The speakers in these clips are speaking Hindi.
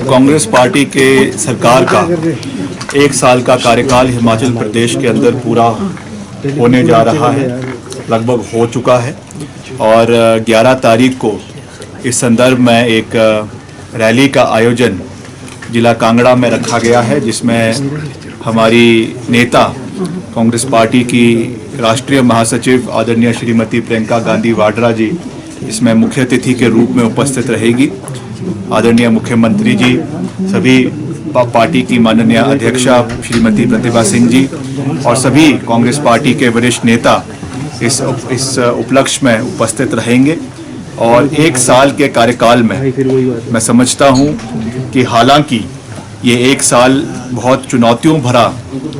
कांग्रेस पार्टी के सरकार का 1 साल का कार्यकाल हिमाचल प्रदेश के अंदर पूरा होने जा रहा है, लगभग हो चुका है। और 11 तारीख को इस संदर्भ में एक रैली का आयोजन जिला कांगड़ा में रखा गया है, जिसमें हमारी नेता कांग्रेस पार्टी की राष्ट्रीय महासचिव आदरणीय श्रीमती प्रियंका गांधी वाड्रा जी इसमें मुख्य अतिथि के रूप में उपस्थित रहेगी। आदरणीय मुख्यमंत्री जी, सभी पार्टी की माननीय अध्यक्षा श्रीमती प्रतिभा सिंह जी और सभी कांग्रेस पार्टी के वरिष्ठ नेता इस उपलक्ष्य में उपस्थित रहेंगे। और 1 साल के कार्यकाल में मैं समझता हूं कि हालांकि ये 1 साल बहुत चुनौतियों भरा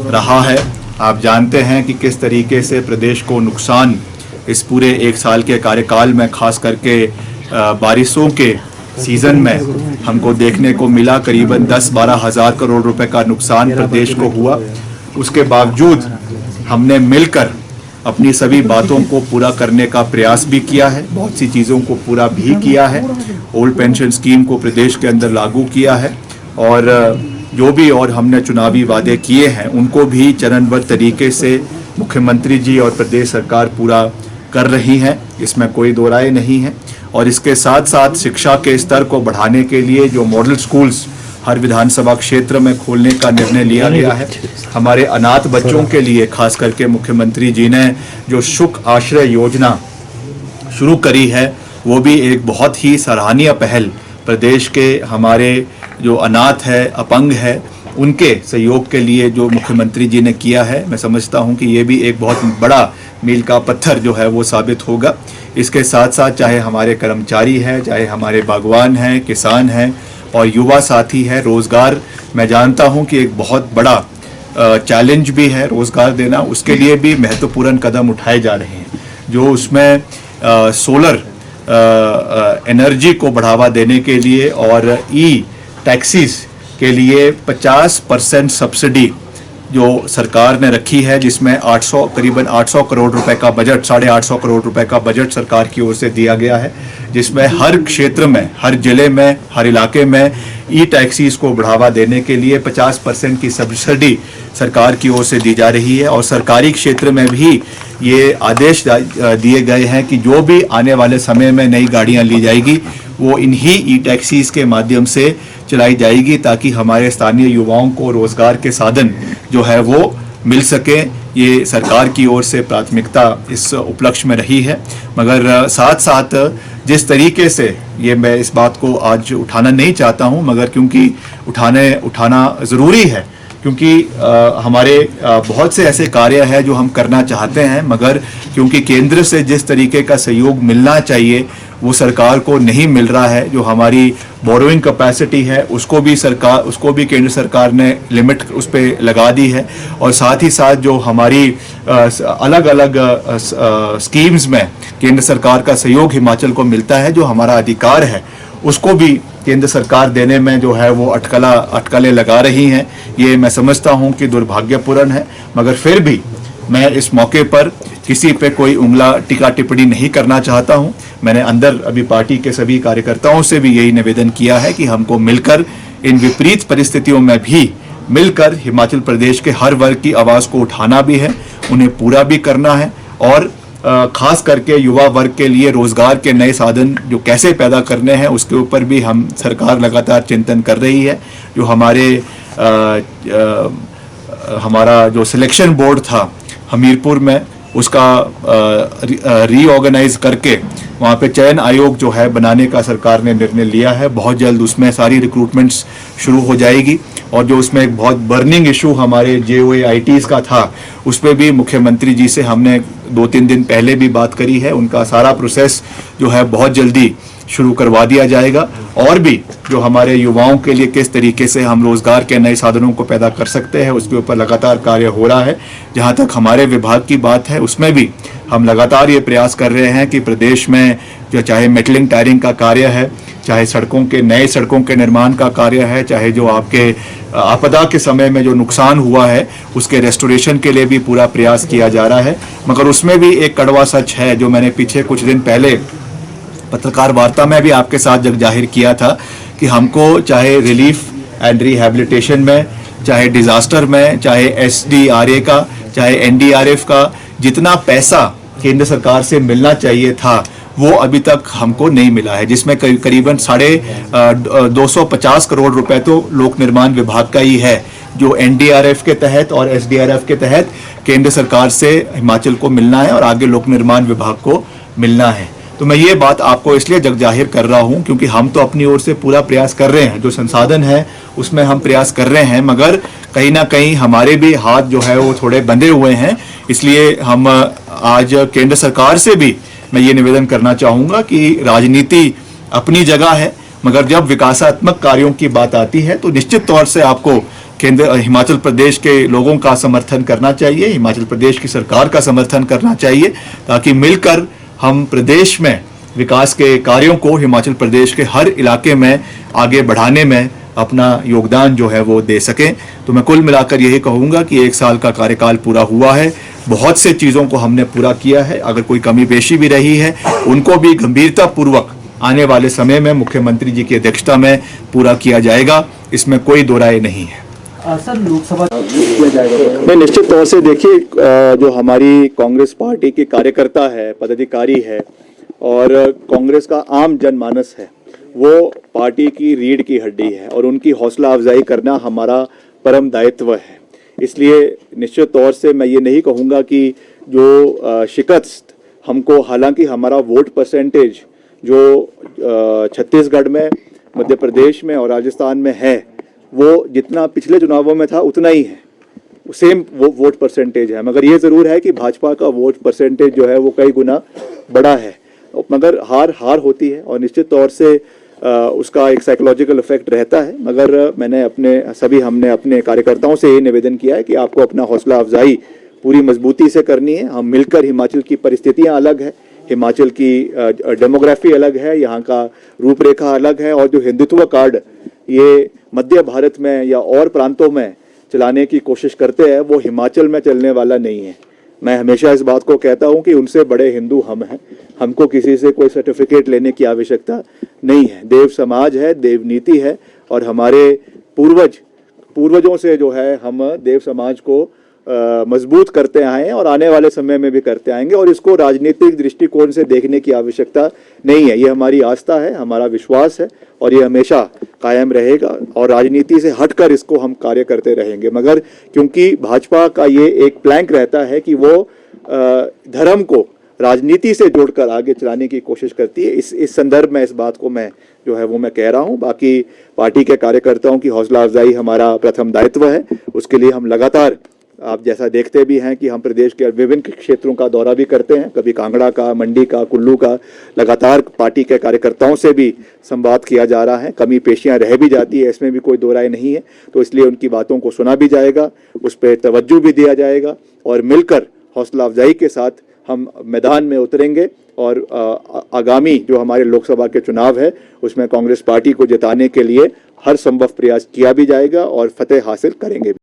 रहा है। आप जानते हैं कि किस तरीके से प्रदेश को नुकसान इस पूरे 1 साल के कार्यकाल में खास करके बारिशों के सीज़न में हमको देखने को मिला। करीबन 10-12 हज़ार करोड़ रुपए का नुकसान प्रदेश को हुआ। उसके बावजूद हमने मिलकर अपनी सभी बातों को पूरा करने का प्रयास भी किया है, बहुत सी चीज़ों को पूरा भी किया है। ओल्ड पेंशन स्कीम को प्रदेश के अंदर लागू किया है और जो भी और हमने चुनावी वादे किए हैं उनको भी चरणबद्ध तरीके से मुख्यमंत्री जी और प्रदेश सरकार पूरा कर रही हैं, इसमें कोई दो राय नहीं है। और इसके साथ साथ शिक्षा के स्तर को बढ़ाने के लिए जो मॉडल स्कूल्स हर विधानसभा क्षेत्र में खोलने का निर्णय लिया गया है। हमारे अनाथ बच्चों के लिए खास करके मुख्यमंत्री जी ने जो सुख आश्रय योजना शुरू करी है, वो भी एक बहुत ही सराहनीय पहल प्रदेश के हमारे जो अनाथ है, अपंग है, उनके सहयोग के लिए जो मुख्यमंत्री जी ने किया है। मैं समझता हूं कि ये भी एक बहुत बड़ा मील का पत्थर जो है वो साबित होगा। इसके साथ साथ चाहे हमारे कर्मचारी हैं, चाहे हमारे बागवान हैं, किसान हैं और युवा साथी हैं, रोज़गार मैं जानता हूं कि एक बहुत बड़ा चैलेंज भी है रोज़गार देना। उसके लिए भी महत्वपूर्ण कदम उठाए जा रहे हैं। जो उसमें सोलर एनर्जी को बढ़ावा देने के लिए और ई टैक्सीज के लिए 50% सब्सिडी जो सरकार ने रखी है, जिसमें करीबन 800 करोड़ रुपए का बजट, 850 करोड़ रुपए का बजट सरकार की ओर से दिया गया है, जिसमें हर क्षेत्र में, हर जिले में, हर इलाके में ई टैक्सीज को बढ़ावा देने के लिए 50% की सब्सिडी सरकार की ओर से दी जा रही है। और सरकारी क्षेत्र में भी ये आदेश दिए गए हैं कि जो भी आने वाले समय में नई गाड़ियां ली जाएगी वो इन्हीं ई टैक्सीज के माध्यम से चलाई जाएगी, ताकि हमारे स्थानीय युवाओं को रोजगार के साधन जो है वो मिल सके। ये सरकार की ओर से प्राथमिकता इस उपलक्ष्य में रही है। मगर साथ साथ जिस तरीके से ये मैं इस बात को आज उठाना नहीं चाहता हूँ, मगर क्योंकि उठाना ज़रूरी है, क्योंकि हमारे बहुत से ऐसे कार्य हैं जो हम करना चाहते हैं, मगर क्योंकि केंद्र से जिस तरीके का सहयोग मिलना चाहिए वो सरकार को नहीं मिल रहा है। जो हमारी बोरोइंग कैपेसिटी है उसको भी केंद्र सरकार ने लिमिट उस पर लगा दी है। और साथ ही साथ जो हमारी अलग अलग स्कीम्स में केंद्र सरकार का सहयोग हिमाचल को मिलता है, जो हमारा अधिकार है उसको भी केंद्र सरकार देने में जो है वो अटकलें लगा रही हैं। ये मैं समझता हूँ कि दुर्भाग्यपूर्ण है। मगर फिर भी मैं इस मौके पर किसी पे कोई उंगला टिक्का टिप्पणी नहीं करना चाहता हूं। मैंने अंदर अभी पार्टी के सभी कार्यकर्ताओं से भी यही निवेदन किया है कि हमको मिलकर इन विपरीत परिस्थितियों में भी मिलकर हिमाचल प्रदेश के हर वर्ग की आवाज़ को उठाना भी है, उन्हें पूरा भी करना है। और खास करके युवा वर्ग के लिए रोजगार के नए साधन जो कैसे पैदा करने हैं उसके ऊपर भी हम सरकार लगातार चिंतन कर रही है। जो हमारा जो सिलेक्शन बोर्ड था हमीरपुर में, उसका रीऑर्गेनाइज करके वहाँ पे चयन आयोग जो है बनाने का सरकार ने निर्णय लिया है। बहुत जल्द उसमें सारी रिक्रूटमेंट्स शुरू हो जाएगी। और जो उसमें एक बहुत बर्निंग इशू हमारे JOAITs का था, उस पर भी मुख्यमंत्री जी से हमने 2-3 दिन पहले भी बात करी है। उनका सारा प्रोसेस जो है बहुत जल्दी शुरू करवा दिया जाएगा। और भी जो हमारे युवाओं के लिए किस तरीके से हम रोज़गार के नए साधनों को पैदा कर सकते हैं उसके ऊपर लगातार कार्य हो रहा है। जहां तक हमारे विभाग की बात है, उसमें भी हम लगातार ये प्रयास कर रहे हैं कि प्रदेश में जो चाहे मेटलिंग टायरिंग का कार्य है, चाहे नए सड़कों के निर्माण का कार्य है, चाहे जो आपके आपदा के समय में जो नुकसान हुआ है उसके रेस्टोरेशन के लिए भी पूरा प्रयास किया जा रहा है। मगर उसमें भी एक कड़वा सच है, जो मैंने पीछे कुछ दिन पहले पत्रकार वार्ता में भी आपके साथ जग जाहिर किया था कि हमको चाहे रिलीफ एंड रिहेबिलिटेशन में, चाहे डिजास्टर में, चाहे SDRA का, चाहे NDRF का जितना पैसा केंद्र सरकार से मिलना चाहिए था वो अभी तक हमको नहीं मिला है, जिसमें करीबन 250 करोड़ रुपए तो लोक निर्माण विभाग का ही है, जो NDRF के तहत और SDRF के तहत केंद्र सरकार से हिमाचल को मिलना है और आगे लोक निर्माण विभाग को मिलना है। तो मैं ये बात आपको इसलिए जग जाहिर कर रहा हूँ क्योंकि हम तो अपनी ओर से पूरा प्रयास कर रहे हैं, जो संसाधन है उसमें हम प्रयास कर रहे हैं, मगर कहीं ना कहीं हमारे भी हाथ जो है वो थोड़े बंधे हुए हैं। इसलिए हम आज केंद्र सरकार से भी मैं ये निवेदन करना चाहूँगा कि राजनीति अपनी जगह है, मगर जब विकासात्मक कार्यों की बात आती है तो निश्चित तौर से आपको हिमाचल प्रदेश के लोगों का समर्थन करना चाहिए, हिमाचल प्रदेश की सरकार का समर्थन करना चाहिए, ताकि मिलकर हम प्रदेश में विकास के कार्यों को हिमाचल प्रदेश के हर इलाके में आगे बढ़ाने में अपना योगदान जो है वो दे सकें। तो मैं कुल मिलाकर यही कहूँगा कि 1 साल का कार्यकाल पूरा हुआ है, बहुत से चीज़ों को हमने पूरा किया है, अगर कोई कमी पेशी भी रही है उनको भी गंभीरता पूर्वक आने वाले समय में मुख्यमंत्री जी की अध्यक्षता में पूरा किया जाएगा, इसमें कोई दो राय नहीं है। सर, लोकसभा नहीं, निश्चित तौर से देखिए, जो हमारी कांग्रेस पार्टी के कार्यकर्ता है, पदाधिकारी है और कांग्रेस का आम जनमानस है, वो पार्टी की रीढ़ की हड्डी है और उनकी हौसला अफजाई करना हमारा परम दायित्व है। इसलिए निश्चित तौर से मैं ये नहीं कहूँगा कि जो शिकस्त हमको, हालांकि हमारा वोट परसेंटेज जो छत्तीसगढ़ में, मध्य प्रदेश में और राजस्थान में है वो जितना पिछले चुनावों में था उतना ही है, सेम वो वोट परसेंटेज है, मगर ये ज़रूर है कि भाजपा का वोट परसेंटेज जो है वो कई गुना बड़ा है, मगर हार होती है और निश्चित तौर से उसका एक साइकोलॉजिकल इफेक्ट रहता है। मगर हमने अपने कार्यकर्ताओं से ये निवेदन किया है कि आपको अपना हौसला अफजाई पूरी मजबूती से करनी है। हम मिलकर, हिमाचल की परिस्थितियाँ अलग है, हिमाचल की डेमोग्राफी अलग है, यहाँ का रूपरेखा अलग है और जो हिंदुत्व कार्ड ये मध्य भारत में या और प्रांतों में चलाने की कोशिश करते हैं वो हिमाचल में चलने वाला नहीं है। मैं हमेशा इस बात को कहता हूँ कि उनसे बड़े हिंदू हम हैं, हमको किसी से कोई सर्टिफिकेट लेने की आवश्यकता नहीं है। देव समाज है, देव नीति है और हमारे पूर्वजों से जो है हम देव समाज को मजबूत करते आए हैं और आने वाले समय में भी करते आएंगे और इसको राजनीतिक दृष्टिकोण से देखने की आवश्यकता नहीं है। ये हमारी आस्था है, हमारा विश्वास है और ये हमेशा कायम रहेगा और राजनीति से हटकर इसको हम कार्य करते रहेंगे। मगर क्योंकि भाजपा का ये एक प्लैंक रहता है कि वो धर्म को राजनीति से जोड़कर आगे चलाने की कोशिश करती है, इस संदर्भ में इस बात को मैं जो है वो मैं कह रहा हूँ। बाकी पार्टी के कार्यकर्ताओं की हौसला अफजाई हमारा प्रथम दायित्व है, उसके लिए हम लगातार, आप जैसा देखते भी हैं कि हम प्रदेश के विभिन्न क्षेत्रों का दौरा भी करते हैं, कभी कांगड़ा का, मंडी का, कुल्लू का, लगातार पार्टी के कार्यकर्ताओं से भी संवाद किया जा रहा है। कमी पेशियां रह भी जाती है, इसमें भी कोई दो राय नहीं है, तो इसलिए उनकी बातों को सुना भी जाएगा, उस पर तवज्जो भी दिया जाएगा और मिलकर हौसला अफजाई के साथ हम मैदान में उतरेंगे और आगामी जो हमारे लोकसभा के चुनाव है उसमें कांग्रेस पार्टी को जिताने के लिए हर संभव प्रयास किया भी जाएगा और फतेह हासिल करेंगे भी।